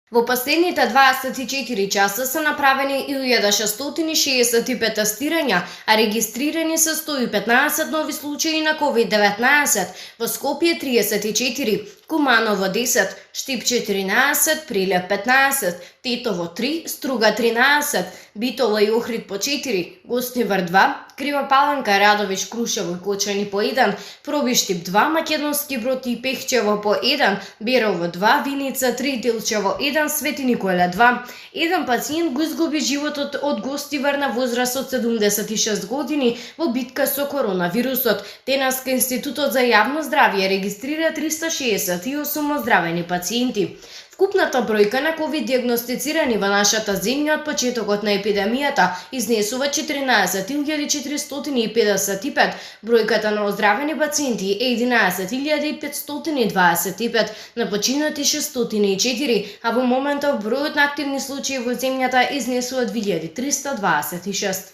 Во последните 24 часа се направени 1665 тестирања, а регистрирани се 115 нови случаи на COVID-19, во Скопје 34, Куманово 10, Штип 14, Прилеп 15, Тетово 3, Струга 13, Битола и Охрид по 4, Гостивар 2, Крива Паланка, Радович, Крушево и Кочани по 1, Пробиштип 2, Македонски Брод и Пехчево по 1, Берово 2, Виница 3, Делчево 1, Свети Никола 2. Еден пациент го изгуби животот од Гостивар на возраст од 76 години во битка со коронавирусот. Денеска Институтот за јавно здравје регистрира 368 оздравени пациенти. Вкупната бројка на ковид диагностицирани во нашата земја од почетокот на епидемијата изнесува 14.455, бројката на оздравени пациенти е 11.525, на починати 604, а во моментов бројот на активни случаи во земјата изнесува 2326.